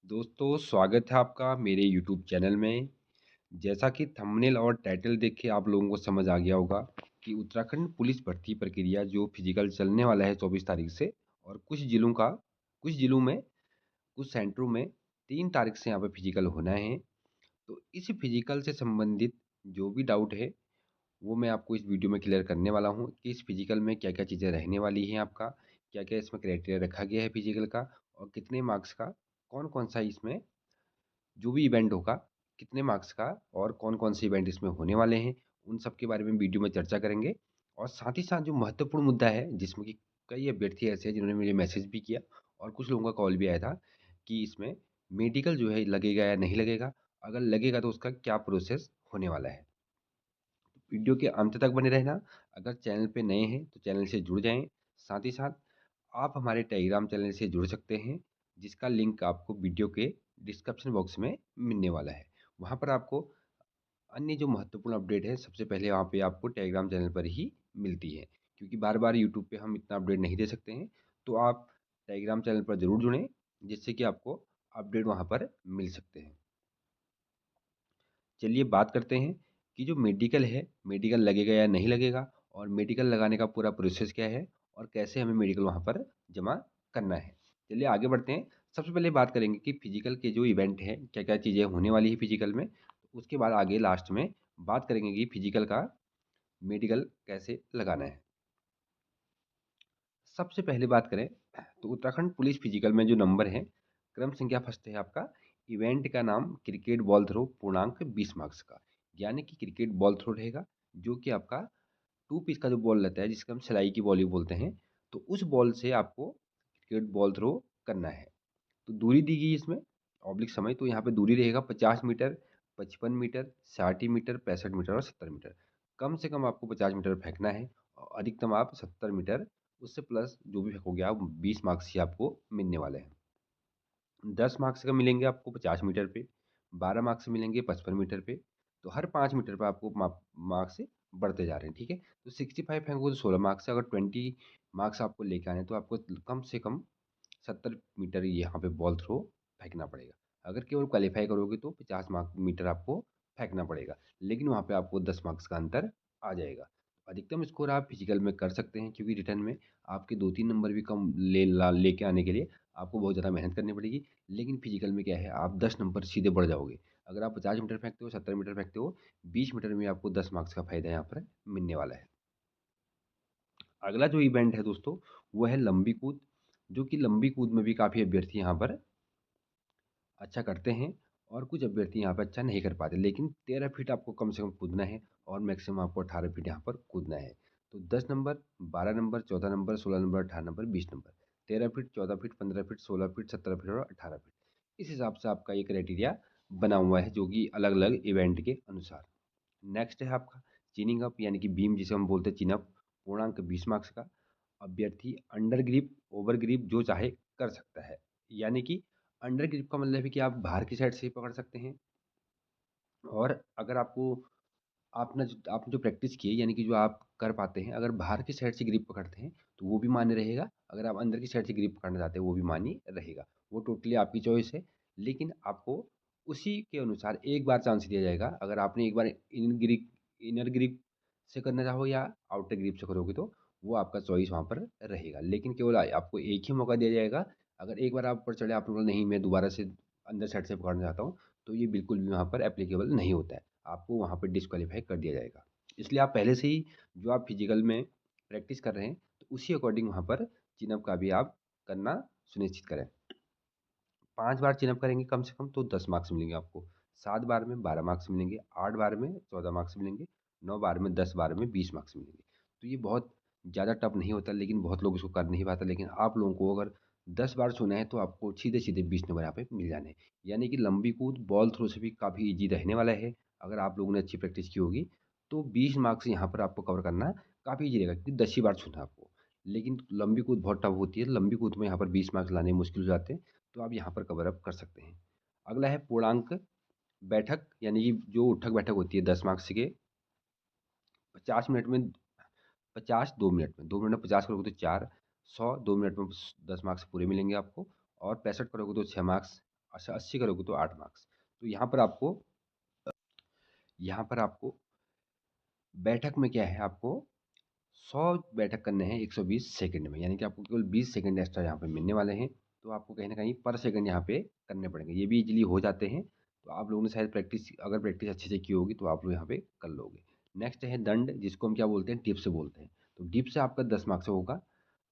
दोस्तों स्वागत है आपका मेरे यूट्यूब चैनल में। जैसा कि थंबनेल और टाइटल देख के आप लोगों को समझ आ गया होगा कि उत्तराखंड पुलिस भर्ती प्रक्रिया जो फिजिकल चलने वाला है 24 तारीख से, और कुछ जिलों में कुछ सेंटरों में 3 तारीख से यहाँ पे फिजिकल होना है। तो इस फिजिकल से संबंधित जो भी डाउट है वो मैं आपको इस वीडियो में क्लियर करने वाला हूँ कि इस फिजिकल में क्या क्या चीज़ें रहने वाली हैं, आपका क्या क्या इसमें क्राइटेरिया रखा गया है फिजिकल का, और कितने मार्क्स का, कौन कौन सा इसमें जो भी इवेंट होगा, कितने मार्क्स का, और कौन-कौन से इवेंट इसमें होने वाले हैं, उन सब के बारे में वीडियो में चर्चा करेंगे। और साथ ही साथ जो महत्वपूर्ण मुद्दा है, जिसमें कि कई अभ्यर्थी ऐसे हैं जिन्होंने मुझे मैसेज भी किया और कुछ लोगों का कॉल भी आया था कि इसमें मेडिकल जो है लगेगा या नहीं लगेगा? अगर लगेगा तो उसका क्या प्रोसेस होने वाला है? वीडियो के अंत तक बने रहना। अगर चैनल पे नए हैं तो चैनल से जुड़ जाएँ। साथ ही साथ आप हमारे टेलीग्राम चैनल से जुड़ सकते हैं, जिसका लिंक आपको वीडियो के डिस्क्रिप्शन बॉक्स में मिलने वाला है। वहाँ पर आपको अन्य जो महत्वपूर्ण अपडेट है, सबसे पहले वहाँ पे आपको टेलीग्राम चैनल पर ही मिलती है। क्योंकि बार-बार यूट्यूब पे हम इतना अपडेट नहीं दे सकते हैं, तो आप टेलीग्राम चैनल पर ज़रूर जुड़ें, जिससे कि आपको अपडेट वहाँ पर मिल सकते हैं। चलिए बात करते हैं कि जो मेडिकल है, मेडिकल लगेगा या नहीं लगेगा, और मेडिकल लगाने का पूरा प्रोसेस क्या है, और कैसे हमें मेडिकल वहाँ पर जमा करना है। चलिए आगे बढ़ते हैं। सबसे पहले बात करेंगे कि फिजिकल के जो इवेंट हैं, क्या-क्या चीज़ें होने वाली है फिजिकल में। उसके बाद आगे लास्ट में बात करेंगे कि फिजिकल का मेडिकल कैसे लगाना है। सबसे पहले बात करें तो उत्तराखंड पुलिस फिजिकल में जो नंबर है, क्रम संख्या फर्स्ट है आपका। इवेंट का नाम क्रिकेट बॉल थ्रो, पूर्णांक 20 मार्क्स का, यानी कि क्रिकेट बॉल थ्रो रहेगा, जो कि आपका 2 पीस का जो बॉल रहता है, जिसको हम सिलाई की बॉल भी बोलते हैं। तो उस बॉल से आपको क्रिकेट बॉल थ्रो करना है। तो दूरी दी गई इसमें ऑब्लिक समय, तो यहाँ पे दूरी रहेगा 50 मीटर, 55 मीटर, 60 मीटर, 65 मीटर और 70 मीटर। कम से कम आपको 50 मीटर फेंकना है, और अधिकतम आप 70 मीटर। उससे प्लस जो भी फेंकोगे आप, 20 मार्क्स ही आपको मिलने वाले हैं। 10 मार्क्स का मिलेंगे आपको 50 मीटर पे, 12 मार्क्स मिलेंगे 55 मीटर पे। तो हर 5 मीटर पे आपको मार्क्स बढ़ते जा रहे हैं, ठीक है। तो 65 फेंकोगे तो 16 मार्क्स है। अगर 20 मार्क्स आपको लेके आने, तो आपको कम से कम 70 मीटर यहाँ पे बॉल थ्रो फेंकना पड़ेगा। अगर केवल क्वालिफाई करोगे तो 50 मीटर आपको फेंकना पड़ेगा, लेकिन वहाँ पे आपको 10 मार्क्स का अंतर आ जाएगा। अधिकतम स्कोर आप फिजिकल में कर सकते हैं, क्योंकि रिटर्न में आपके 2-3 नंबर भी कम लेके आने के लिए आपको बहुत ज़्यादा मेहनत करनी पड़ेगी। लेकिन फिजिकल में क्या है, आप 10 नंबर सीधे बढ़ जाओगे। अगर आप 50 मीटर फेंकते हो, 70 मीटर फेंकते हो, 20 मीटर में आपको 10 मार्क्स का फायदा यहाँ पर मिलने वाला है। अगला जो इवेंट है दोस्तों, वो है लंबी कूद। जो कि लंबी कूद में भी काफ़ी अभ्यर्थी यहाँ पर अच्छा करते हैं, और कुछ अभ्यर्थी यहाँ पर अच्छा नहीं कर पाते। लेकिन 13 फीट आपको कम से कम कूदना है, और मैक्सिमम आपको 18 फीट यहाँ पर कूदना है। तो 10 number, 12 number, 14 number, 16 number, 18 number, 20 number, 13 feet, 14 feet, 15 feet, 16 feet, 17 feet और 18 फीट। इस हिसाब से आपका ये क्राइटेरिया बना हुआ है, जो कि अलग अलग इवेंट के अनुसार। नेक्स्ट है आपका चिनिंग अप, यानी कि बीम जिसे हम बोलते हैं चिनअप, पूर्णांक 20 मार्क्स का। अभ्यर्थी अंडर ग्रिप, ओवर ग्रिप जो चाहे कर सकता है। यानी कि अंडर ग्रिप का मतलब है कि आप बाहर की साइड से ही पकड़ सकते हैं, और अगर आपने जो प्रैक्टिस की है, यानी कि जो आप कर पाते हैं, अगर बाहर की साइड से ग्रिप पकड़ते हैं तो वो भी मान्य रहेगा। अगर आप अंदर की साइड से ग्रिप पकड़ना चाहते हैं, वो भी मान्य रहेगा। वो टोटली आपकी चॉइस है। लेकिन आपको उसी के अनुसार एक बार चांस दिया जाएगा। अगर आपने एक बार इनर ग्रिप से करना चाहो या आउटर ग्रिप से करोगे, तो वो आपका चॉइस वहाँ पर रहेगा। लेकिन केवल आपको एक ही मौका दिया जाएगा। अगर एक बार आप ऊपर चढ़े, आपने बोला नहीं मैं दोबारा से अंदर साइड से पकड़ना चाहता हूँ, तो ये बिल्कुल भी वहाँ पर एप्लीकेबल नहीं होता है। आपको वहाँ पे डिस्क्वालीफाई कर दिया जाएगा। इसलिए आप पहले से ही जो आप फिजिकल में प्रैक्टिस कर रहे हैं, तो उसी अकॉर्डिंग वहाँ पर चिनअप का भी आप करना सुनिश्चित करें। 5 बार चिनअप करेंगे कम से कम, तो 10 मार्क्स मिलेंगे आपको। 7 बार में 12 मार्क्स मिलेंगे, 8 बार में 14 मार्क्स मिलेंगे, 9 बार में 10 बार में 20 मार्क्स मिलेंगे। तो ये बहुत ज़्यादा टफ नहीं होता, लेकिन बहुत लोग इसको कर नहीं पाते। लेकिन आप लोगों को अगर 10 बार छूना है, तो आपको सीधे सीधे 20 नंबर यहाँ पे मिल जाने हैं। यानी कि लंबी कूद बॉल थ्रो से भी काफ़ी ईजी रहने वाला है। अगर आप लोगों ने अच्छी प्रैक्टिस की होगी, तो 20 मार्क्स यहाँ पर आपको कवर करना काफ़ी ईजी रहेगा, क्योंकि 10 ही बार छूना है आपको। लेकिन लंबी कूद बहुत टफ होती है। लंबी कूद में यहाँ पर 20 मार्क्स लाने मुश्किल हो जाते हैं। तो आप यहाँ पर कवर अप कर सकते हैं। अगला है पूर्णांक बैठक, यानी कि जो उठक बैठक होती है 10 मार्क्स के। 50 मिनट में 50, 2 मिनट में, 2 मिनट में 50 करोगे तो 4, 100, 2 मिनट में 10 मार्क्स पूरे मिलेंगे आपको। और 65 करोगे तो 6 मार्क्स, अच्छा 80 करोगे तो 8 मार्क्स। तो यहाँ पर आपको बैठक में क्या है, आपको 100 बैठक करने हैं 120 सेकंड में, यानी कि आपको केवल 20 सेकंड एक्स्ट्रा यहाँ पे मिलने वाले हैं। तो आपको कहीं न कहीं पर सेकंड यहाँ पे करने पड़ेंगे। ये भी ईज़िली हो जाते हैं। तो आप लोगों ने शायद प्रैक्टिस अच्छे से की होगी तो आप लोग यहाँ पे कर लोगे। नेक्स्ट है दंड, जिसको हम क्या बोलते हैं, टिप्स बोलते हैं। तो टिप्स से आपका 10 मार्क्स से होगा।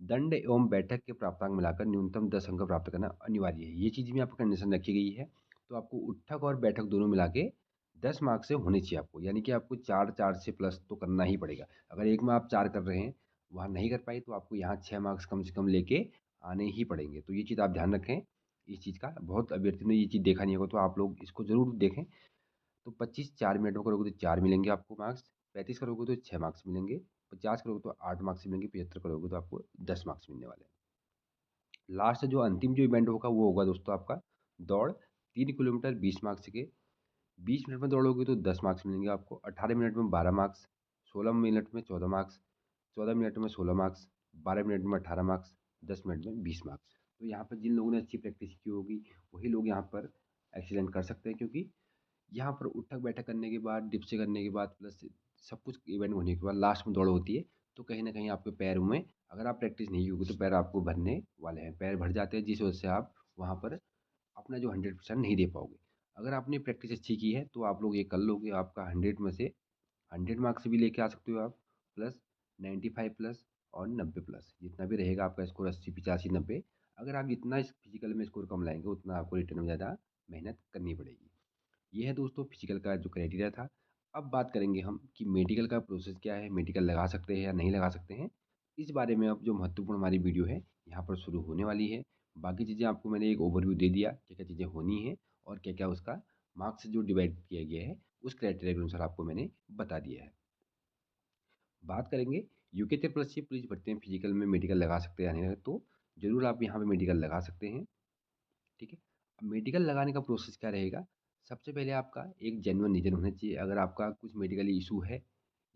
दंड एवं बैठक के प्राप्तांक मिलाकर न्यूनतम 10 अंक प्राप्त करना अनिवार्य है। ये चीज़ भी आपको कंडीशन रखी गई है। तो आपको उठक और बैठक दोनों मिला के 10 मार्क्स से होने चाहिए आपको, यानी कि आपको 4 से प्लस तो करना ही पड़ेगा। अगर एक में आप 4 कर रहे हैं, वहाँ नहीं कर पाए, तो आपको यहाँ 6 मार्क्स कम से कम लेके आने ही पड़ेंगे। तो ये चीज़ आप ध्यान रखें। इस चीज़ का बहुत अभ्यर्थियों ने ये चीज़ देखा नहीं होगा, तो आप लोग इसको ज़रूर देखें। तो 25 4 मिनट में करोगे तो 4 मिलेंगे आपको मार्क्स, 35 करोगे तो 6 मार्क्स मिलेंगे, 50 करोगे तो 8 मार्क्स मिलेंगे, 75 करोगे तो आपको 10 मार्क्स मिलने वाले हैं। लास्ट जो अंतिम जो इवेंट होगा वो होगा दोस्तों आपका दौड़, 3 किलोमीटर 20 मार्क्स के। 20 मिनट में दौड़ोगे तो 10 मार्क्स मिलेंगे आपको, 18 मिनट में 12 मार्क्स, 16 मिनट में 14 मार्क्स, 14 मिनट में 16 मार्क्स, 12 मिनट में 18 मार्क्स, 10 मिनट में 20 मार्क्स। तो यहाँ पर जिन लोगों ने अच्छी प्रैक्टिस की होगी वही लोग यहाँ पर एक्सीलेंट कर सकते हैं, क्योंकि यहाँ पर उठक बैठक करने के बाद, डिप्स करने के बाद, प्लस सब कुछ इवेंट होने के बाद लास्ट में दौड़ होती है। तो कहीं न कहीं आपके पैर में, अगर आप प्रैक्टिस नहीं होगी तो पैर आपको भरने वाले हैं। पैर भर जाते हैं, जिस वजह से आप वहाँ पर अपना जो 100% नहीं दे पाओगे। अगर आपने प्रैक्टिस अच्छी की है तो आप लोग ये कर लोगे, आपका 100 में से 100 मार्क्स भी लेके आ सकते हो आप, प्लस 95 प्लस और 90 प्लस, जितना भी रहेगा आपका स्कोर 80 85 90। अगर आप जितना इस फिजिकल में स्कोर कम लाएंगे उतना आपको रिटर्न में ज़्यादा मेहनत करनी पड़ेगी। ये है दोस्तों फिजिकल का जो क्राइटेरिया था। अब बात करेंगे हम कि मेडिकल का प्रोसेस क्या है, मेडिकल लगा सकते हैं या नहीं लगा सकते हैं। इस बारे में अब जो महत्वपूर्ण हमारी वीडियो है यहाँ पर शुरू होने वाली है। बाकी चीज़ें आपको मैंने एक ओवरव्यू दे दिया, क्या क्या चीज़ें होनी है और क्या क्या उसका मार्क्स जो डिवाइड किया गया है उस क्राइटेरिया के अनुसार आपको मैंने बता दिया है। बात करेंगे यूके प्लस से पुलिस भर्ती में फिजिकल में मेडिकल लगा सकते हैं या नहीं, तो ज़रूर आप यहाँ पे मेडिकल लगा सकते हैं। ठीक है। अब मेडिकल लगाने का प्रोसेस क्या रहेगा? सबसे पहले आपका एक जेन्युइन रीज़न होना चाहिए। अगर आपका कुछ मेडिकल इश्यू है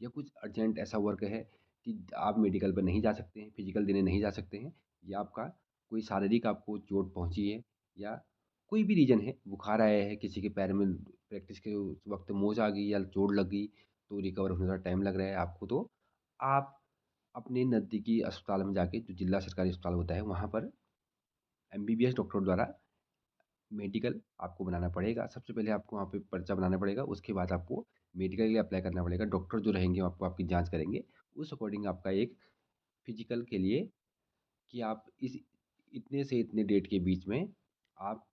या कुछ अर्जेंट ऐसा वर्क है कि आप मेडिकल पर नहीं जा सकते हैं, फिजिकल देने नहीं जा सकते हैं, या आपका कोई शारीरिक आपको चोट पहुँची है, या कोई भी रीज़न है, बुखार आया है, किसी के पैर में प्रैक्टिस के उस वक़्त मोच आ गई या चोट लग गई, तो रिकवर होने में थोड़ा टाइम लग रहा है आपको, तो आप अपने नज़दीकी अस्पताल में जाके, जो जिला सरकारी अस्पताल होता है, वहाँ पर एमबीबीएस डॉक्टर द्वारा मेडिकल आपको बनाना पड़ेगा। सबसे पहले आपको वहाँ पे पर्चा बनाना पड़ेगा, उसके बाद आपको मेडिकल के लिए अप्लाई करना पड़ेगा। डॉक्टर जो रहेंगे वो आपको आपकी जाँच करेंगे, उस अकॉर्डिंग आपका एक फिजिकल के लिए कि आप इस इतने से इतने डेट के बीच में आप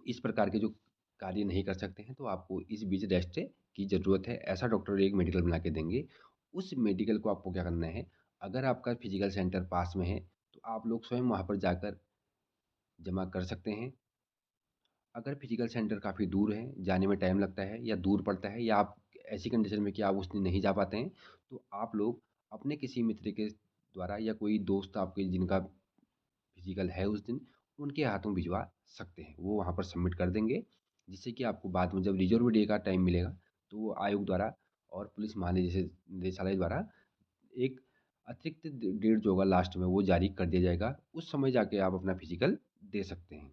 इस प्रकार के जो कार्य नहीं कर सकते हैं, तो आपको इस बीच रेस्ट की ज़रूरत है। ऐसा डॉक्टर एक मेडिकल बना के देंगे। उस मेडिकल को आपको क्या करना है, अगर आपका फिजिकल सेंटर पास में है, तो आप लोग स्वयं वहाँ पर जाकर जमा कर सकते हैं। अगर फिजिकल सेंटर काफ़ी दूर है, जाने में टाइम लगता है या दूर पड़ता है, या आप ऐसी कंडीशन में कि आप उस दिन नहीं जा पाते हैं, तो आप लोग अपने किसी मित्र के द्वारा या कोई दोस्त आपके जिनका फिजिकल है उस दिन, उनके हाथों भिजवा सकते हैं। वो वहाँ पर सबमिट कर देंगे, जिससे कि आपको बाद में जब रिज़र्व डे का टाइम मिलेगा, तो वो आयोग द्वारा और पुलिस निदेशालय द्वारा एक अतिरिक्त डेट जो होगा लास्ट में वो जारी कर दिया जाएगा। उस समय जाके आप अपना फिजिकल दे सकते हैं।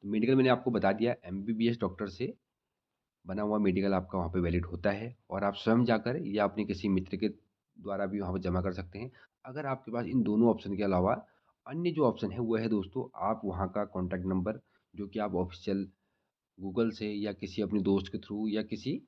तो मेडिकल मैंने आपको बता दिया, एमबीबीएस डॉक्टर से बना हुआ मेडिकल आपका वहाँ पे वैलिड होता है, और आप स्वयं जाकर या अपने किसी मित्र के द्वारा भी वहाँ पर जमा कर सकते हैं। अगर आपके पास इन दोनों ऑप्शन के अलावा अन्य जो ऑप्शन है वो है दोस्तों, आप वहाँ का कॉन्टैक्ट नंबर, जो कि आप ऑफिशियल गूगल से या किसी अपने दोस्त के थ्रू या किसी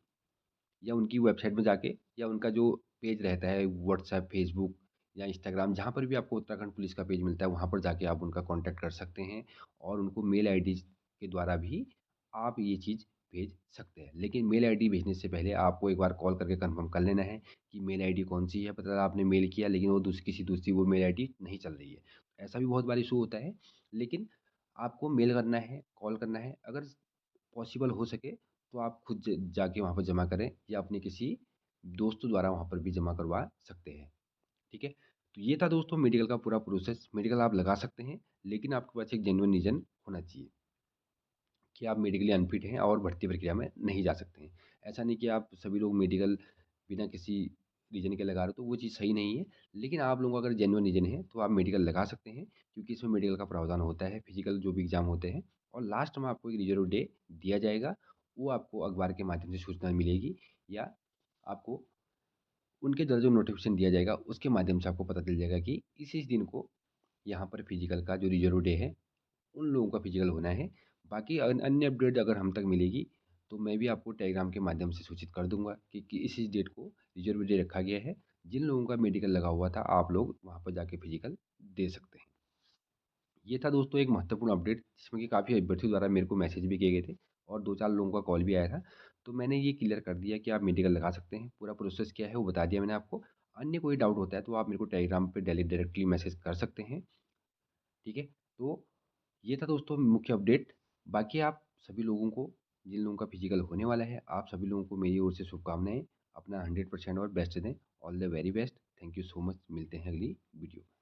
या उनकी वेबसाइट में जाके, या उनका जो पेज रहता है व्हाट्सएप, फेसबुक या इंस्टाग्राम, जहाँ पर भी आपको उत्तराखंड पुलिस का पेज मिलता है, वहाँ पर जाके आप उनका कॉन्टैक्ट कर सकते हैं, और उनको मेल आईडी के द्वारा भी आप ये चीज़ भेज सकते हैं। लेकिन मेल आईडी भेजने से पहले आपको एक बार कॉल करके कंफर्म कर लेना है कि मेल आईडी कौन-सी है। पता चला आपने मेल किया लेकिन वो किसी दूसरी वो मेल आईडी नहीं चल रही है। ऐसा भी बहुत बार इशू होता है। लेकिन आपको मेल करना है, कॉल करना है। अगर पॉसिबल हो सके तो आप खुद जाके वहाँ पर जमा करें, या अपने किसी दोस्त द्वारा वहाँ पर भी जमा करवा सकते हैं। ठीक है। तो ये था दोस्तों मेडिकल का पूरा प्रोसेस। मेडिकल आप लगा सकते हैं, लेकिन आपके पास एक जेन्युइन रीज़न होना चाहिए कि आप मेडिकली अनफिट हैं और भर्ती प्रक्रिया में नहीं जा सकते हैं। ऐसा नहीं कि आप सभी लोग मेडिकल बिना किसी रीज़न के लगा रहे हो तो वो चीज़ सही नहीं है। लेकिन आप लोगों का अगर जेन्युइन रीज़न है तो आप मेडिकल लगा सकते हैं, क्योंकि इसमें मेडिकल का प्रावधान होता है, फिज़िकल जो भी एग्ज़ाम होते हैं। और लास्ट में आपको एक रिज़र्व डे दिया जाएगा, वो आपको अखबार के माध्यम से सूचना मिलेगी, या आपको उनके द्वारा जो नोटिफ़िकेशन दिया जाएगा उसके माध्यम से आपको पता चल जाएगा कि इस दिन को यहाँ पर फिज़िकल का जो रिज़र्व डे है, उन लोगों का फिज़िकल होना है। बाकी अन्य अपडेट अगर हम तक मिलेगी, तो मैं भी आपको टेलीग्राम के माध्यम से सूचित कर दूँगा कि इस डेट को रिज़र्व डे रखा गया है। जिन लोगों का मेडिकल लगा हुआ था, आप लोग वहाँ पर जाके फिज़िकल दे सकते हैं। ये था दोस्तों एक महत्वपूर्ण अपडेट, जिसमें कि काफ़ी अभ्यर्थियों द्वारा मेरे को मैसेज भी किए गए थे और 2-4 लोगों का कॉल भी आया था। तो मैंने ये क्लियर कर दिया कि आप मेडिकल लगा सकते हैं। पूरा प्रोसेस क्या है वो बता दिया मैंने आपको। अन्य कोई डाउट होता है तो आप मेरे को टेलीग्राम पे डायरेक्टली मैसेज कर सकते हैं। ठीक है? तो ये था दोस्तों मुख्य अपडेट। बाकी आप सभी लोगों को, जिन लोगों का फिजिकल होने वाला है, आप सभी लोगों को मेरी ओर से शुभकामनाएँ। अपना 100% और बेस्ट दें। All the very best. Thank you so much. मिलते हैं अगली वीडियो में।